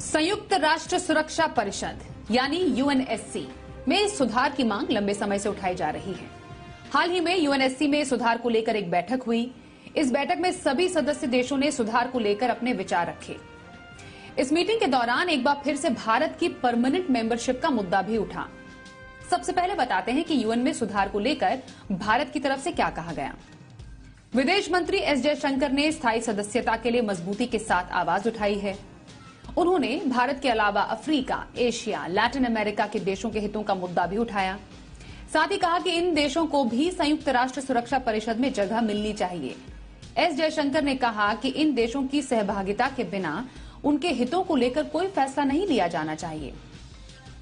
संयुक्त राष्ट्र सुरक्षा परिषद यानी यूएनएससी में सुधार की मांग लंबे समय से उठाई जा रही है। हाल ही में यूएनएससी में सुधार को लेकर एक बैठक हुई। इस बैठक में सभी सदस्य देशों ने सुधार को लेकर अपने विचार रखे। इस मीटिंग के दौरान एक बार फिर से भारत की परमानेंट मेंबरशिप का मुद्दा भी उठा। सबसे पहले बताते हैं कि यूएन में सुधार को लेकर भारत की तरफ से क्या कहा गया। विदेश मंत्री एस जयशंकर ने स्थायी सदस्यता के लिए मजबूती के साथ आवाज उठाई है। उन्होंने भारत के अलावा अफ्रीका, एशिया, लैटिन अमेरिका के देशों के हितों का मुद्दा भी उठाया। साथ ही कहा कि इन देशों को भी संयुक्त राष्ट्र सुरक्षा परिषद में जगह मिलनी चाहिए। एस जयशंकर ने कहा कि इन देशों की सहभागिता के बिना उनके हितों को लेकर कोई फैसला नहीं लिया जाना चाहिए।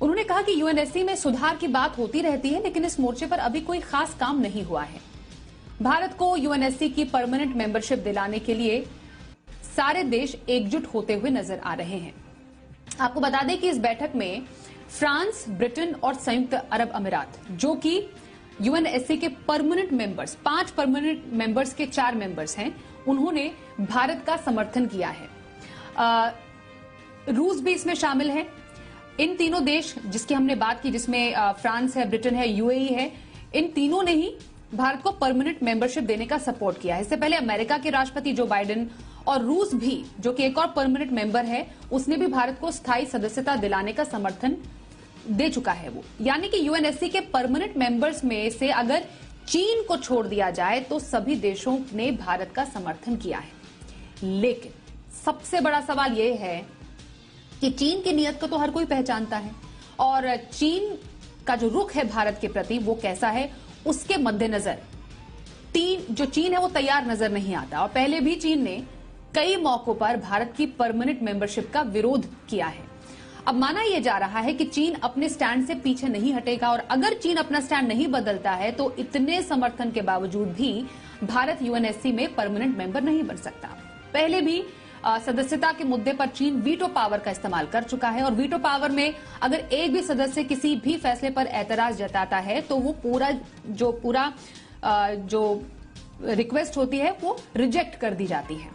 उन्होंने कहा कि यूएनएससी में सुधार की बात होती रहती है, लेकिन इस मोर्चे पर अभी कोई खास काम नहीं हुआ है। भारत को यूएनएससी की परमानेंट मेंबरशिप दिलाने के लिए सारे देश एकजुट होते हुए नजर आ रहे हैं। आपको बता दें कि इस बैठक में फ्रांस, ब्रिटेन और संयुक्त अरब अमीरात, जो कि यूएनएससी के परमानेंट मेंबर्स, 5 परमानेंट मेंबर्स के 4 मेंबर्स हैं, उन्होंने भारत का समर्थन किया है। रूस भी इसमें शामिल है। इन तीनों देश जिसकी हमने बात की, जिसमें फ्रांस है, ब्रिटेन है, यूएई है, इन तीनों ने ही भारत को परमानेंट मेंबरशिप देने का सपोर्ट किया है। इससे पहले अमेरिका के राष्ट्रपति जो बाइडेन और रूस भी, जो कि एक और परमानेंट मेंबर है, उसने भी भारत को स्थायी सदस्यता दिलाने का समर्थन दे चुका है। वो यानी कि यूएनएससी के परमानेंट मेंबर्स में से अगर चीन को छोड़ दिया जाए तो सभी देशों ने भारत का समर्थन किया है। लेकिन सबसे बड़ा सवाल यह है कि चीन की नीयत को तो हर कोई पहचानता है, और चीन का जो रुख है भारत के प्रति वो कैसा है, उसके मद्देनजर जो चीन है वो तैयार नजर नहीं आता। और पहले भी चीन ने कई मौकों पर भारत की परमानेंट मेंबरशिप का विरोध किया है। अब माना यह जा रहा है कि चीन अपने स्टैंड से पीछे नहीं हटेगा, और अगर चीन अपना स्टैंड नहीं बदलता है तो इतने समर्थन के बावजूद भी भारत यूएनएससी में परमानेंट मेंबर नहीं बन सकता। पहले भी सदस्यता के मुद्दे पर चीन वीटो पावर का इस्तेमाल कर चुका है, और वीटो पावर में अगर एक भी सदस्य किसी भी फैसले पर ऐतराज जताता है तो वो पूरा रिक्वेस्ट होती है वो रिजेक्ट कर दी जाती है।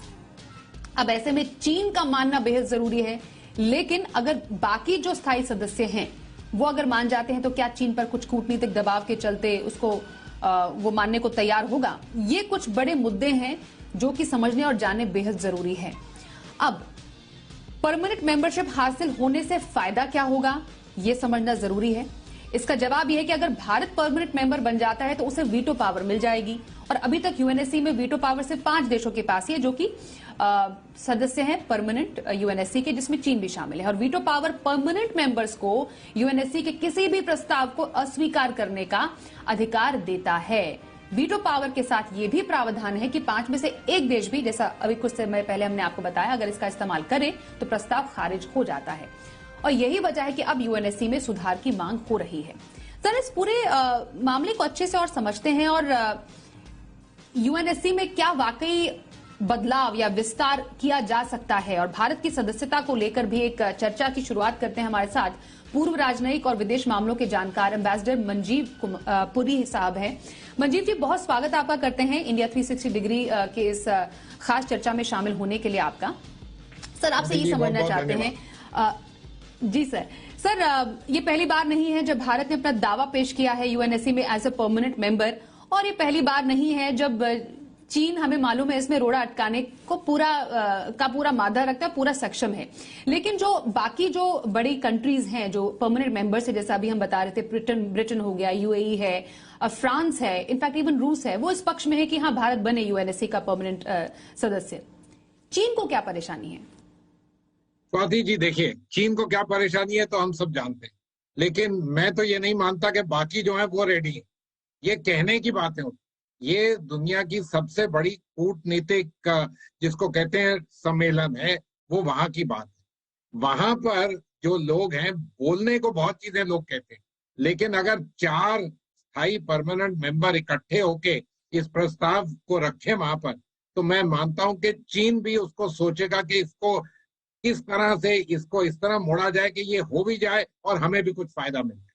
अब ऐसे में चीन का मानना बेहद जरूरी है, लेकिन अगर बाकी जो स्थायी सदस्य हैं वो अगर मान जाते हैं तो क्या चीन पर कुछ कूटनीतिक दबाव के चलते उसको वो मानने को तैयार होगा? ये कुछ बड़े मुद्दे हैं जो कि समझने और जानने बेहद जरूरी है। अब परमानेंट मेंबरशिप हासिल होने से फायदा क्या होगा, यह समझना जरूरी है। इसका जवाब यह है कि अगर भारत परमानेंट मेंबर बन जाता है तो उसे वीटो पावर मिल जाएगी, और अभी तक यूएनएससी में वीटो पावर सिर्फ 5 देशों के पास ही है जो कि सदस्य हैं परमानेंट यूएनएससी के, जिसमें चीन भी शामिल है। और वीटो पावर परमानेंट मेंबर्स को यूएनएससी के किसी भी प्रस्ताव को अस्वीकार करने का अधिकार देता है। वीटो पावर के साथ ये भी प्रावधान है कि 5 में से एक देश भी, जैसा अभी कुछ समय पहले हमने आपको बताया, अगर इसका इस्तेमाल करे तो प्रस्ताव खारिज हो जाता है। और यही वजह है कि अब यूएनएससी में सुधार की मांग हो रही है। सर, इस पूरे मामले को अच्छे से और समझते हैं, और यूएनएससी में क्या वाकई बदलाव या विस्तार किया जा सकता है, और भारत की सदस्यता को लेकर भी एक चर्चा की शुरुआत करते हैं। हमारे साथ पूर्व राजनयिक और विदेश मामलों के जानकार एम्बेसडर मंजीव पुरी साहब हैं। मंजीव जी, बहुत स्वागत आपका करते हैं इंडिया 360 डिग्री के इस खास चर्चा में शामिल होने के लिए आपका। सर, आपसे ये समझना चाहते हैं जी सर, ये पहली बार नहीं है जब भारत ने अपना दावा पेश किया है यूएनएससी में एज ए परमानेंट मेंबर, और ये पहली बार नहीं है जब चीन, हमें मालूम है, इसमें रोड़ा अटकाने को पूरा मादा रखता है, पूरा सक्षम है। लेकिन जो बाकी जो बड़ी कंट्रीज हैं जो परमानेंट मेंबर्स है, जैसा अभी हम बता रहे थे, ब्रिटेन हो गया, यूएई है, फ्रांस है, इनफैक्ट इवन रूस है, वो इस पक्ष में है कि हाँ, भारत बने यूएनएससी का परमानेंट सदस्य। चीन को क्या परेशानी है? स्वाति जी, देखिए, चीन को क्या परेशानी है तो हम सब जानते हैं, लेकिन मैं तो ये नहीं मानता कि बाकी जो है वो रेडी है। ये कहने की बातें होती, ये दुनिया की सबसे बड़ी कूटनीतिक जिसको कहते हैं सम्मेलन है, वो वहां की बात है। वहां पर जो लोग हैं, बोलने को बहुत चीजें लोग कहते हैं, लेकिन अगर 4 स्थायी परमानेंट मेंबर इकट्ठे होके इस प्रस्ताव को रखें वहां पर, तो मैं मानता हूं कि चीन भी उसको सोचेगा कि इसको किस तरह से इसको इस तरह मोड़ा जाए कि ये हो भी जाए और हमें भी कुछ फायदा मिल जाए।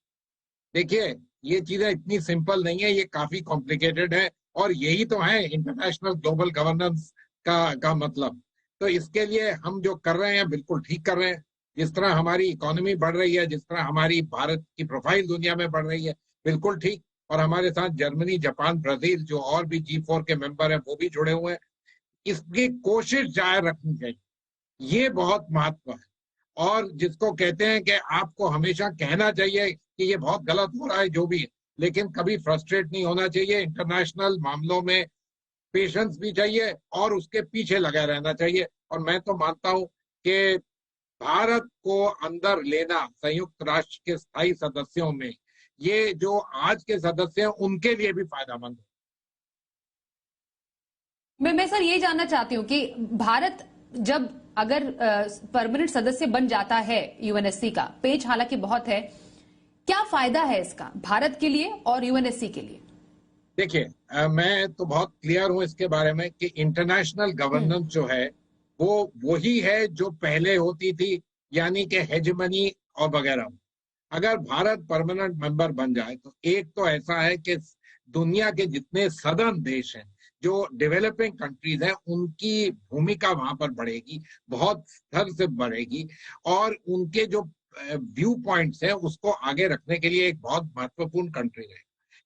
देखिए, ये चीजें इतनी सिंपल नहीं है, ये काफी कॉम्प्लिकेटेड है, और यही तो है इंटरनेशनल ग्लोबल गवर्नेंस का मतलब। तो इसके लिए हम जो कर रहे हैं बिल्कुल ठीक कर रहे हैं। जिस तरह हमारी इकोनॉमी बढ़ रही है, जिस तरह हमारी भारत की प्रोफाइल दुनिया में बढ़ रही है, बिल्कुल ठीक। और हमारे साथ जर्मनी, जापान, ब्राजील जो और भी G4 के मेंबर हैं वो भी जुड़े हुए हैं। इसकी कोशिश जारी रखनी चाहिए, ये बहुत महत्व है। और जिसको कहते हैं कि आपको हमेशा कहना चाहिए कि ये बहुत गलत हो रहा है जो भी है, लेकिन कभी फ्रस्ट्रेट नहीं होना चाहिए। इंटरनेशनल मामलों में पेशेंस भी चाहिए और उसके पीछे लगा रहना चाहिए। और मैं तो मानता हूं कि भारत को अंदर लेना संयुक्त राष्ट्र के स्थायी सदस्यों में, ये जो आज के सदस्य हैं उनके लिए भी फायदेमंद है। मैं सर ये जानना चाहती हूँ कि भारत जब अगर परमानेंट सदस्य बन जाता है यूएनएससी का, पेज हालांकि बहुत है, क्या फायदा है इसका भारत के लिए और यूएनएससी के लिए? देखिए, मैं तो बहुत क्लियर हूं इसके बारे में कि इंटरनेशनल गवर्नेंस जो है वो वही है जो पहले होती थी, यानी कि हेजेमनी और वगैरह। अगर भारत परमानेंट मेंबर बन जाए तो एक तो ऐसा है कि दुनिया के जितने सदर्न देश हैं, जो डेवलपिंग कंट्रीज हैं, उनकी भूमिका वहां पर बढ़ेगी, बहुत स्तर से बढ़ेगी। और उनके जो व्यू पॉइंट्स हैं उसको आगे रखने के लिए एक बहुत महत्वपूर्ण कंट्री है।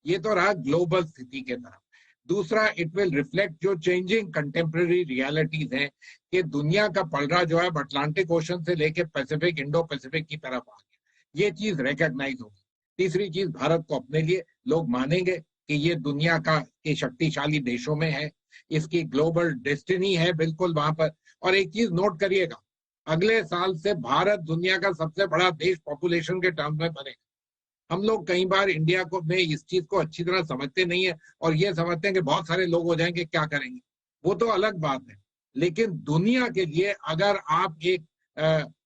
ये तो रहा ग्लोबल स्थिति के तरफ। दूसरा, इट विल रिफ्लेक्ट जो चेंजिंग कंटेम्प्रेरी रियलिटीज हैं कि दुनिया का पलड़ा जो है अटलांटिक ओशन से लेके पैसिफिक, इंडो पैसिफिक की तरफ आ गया, ये चीज रिकॉग्नाइज होगी। तीसरी चीज, भारत को अपने लिए लोग मानेंगे कि ये दुनिया का के शक्तिशाली देशों में है, इसकी ग्लोबल डेस्टिनी है बिल्कुल वहां पर। और एक चीज नोट करिएगा, अगले साल से भारत दुनिया का सबसे बड़ा देश पॉपुलेशन के टर्म में बनेगा। हम लोग कई बार इंडिया को में इस चीज को अच्छी तरह समझते नहीं है और ये समझते हैं कि बहुत सारे लोग हो जाएंगे, क्या करेंगे, वो तो अलग बात है। लेकिन दुनिया के लिए अगर आप एक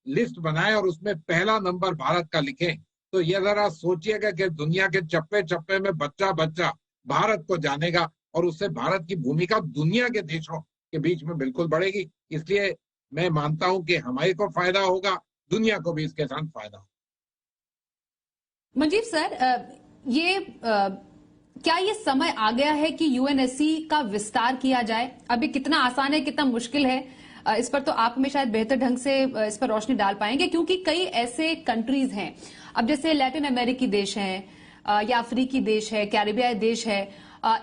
लिस्ट बनाएं और उसमें पहला नंबर भारत का लिखें, तो ये जरा सोचिएगा कि दुनिया के चप्पे चप्पे में बच्चा बच्चा भारत को जानेगा और उससे भारत की भूमिका दुनिया के देशों के बीच में बिल्कुल बढ़ेगी। इसलिए मैं मानता हूं कि हमारे को फायदा होगा, दुनिया को भी इसके साथ फायदा होगा। मंजीव सर, क्या ये समय आ गया है कि यूएनएससी का विस्तार किया जाए? अभी कितना आसान है, कितना मुश्किल है, इस पर तो आप में शायद बेहतर ढंग से इस पर रोशनी डाल पाएंगे, क्योंकि कई ऐसे कंट्रीज हैं, अब जैसे लैटिन अमेरिकी देश हैं या अफ्रीकी देश है, कैरिबियाई देश है,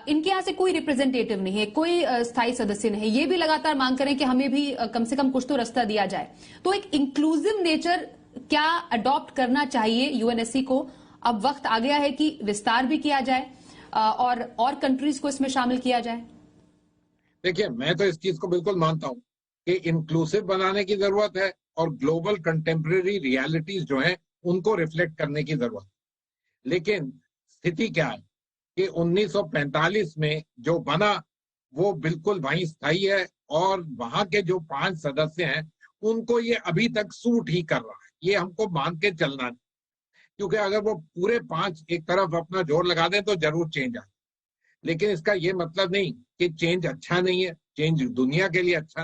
इनके यहाँ से कोई रिप्रेजेंटेटिव नहीं है, कोई स्थायी सदस्य नहीं है। ये भी लगातार मांग करें कि हमें भी कम से कम कुछ तो रास्ता दिया जाए। तो एक इंक्लूसिव नेचर क्या अडॉप्ट करना चाहिए यूएनएससी को? अब वक्त आ गया है कि विस्तार भी किया जाए और कंट्रीज को इसमें शामिल किया जाए। देखिए, मैं तो इस चीज को बिल्कुल मानता हूं कि इंक्लूसिव बनाने की जरूरत है और ग्लोबल कंटेम्प्रेरी रियलिटीज जो हैं उनको रिफ्लेक्ट करने की जरूरत है। लेकिन स्थिति क्या है कि 1945 में जो बना वो बिल्कुल वहीं स्थायी है और वहां के जो 5 सदस्य हैं उनको ये अभी तक सूट ही कर रहा है। ये हमको मान के चलना है, क्योंकि अगर वो पूरे 5 एक तरफ अपना जोर लगा दें तो जरूर चेंज आए। लेकिन इसका ये मतलब नहीं कि चेंज अच्छा नहीं है, चेंज दुनिया के लिए अच्छा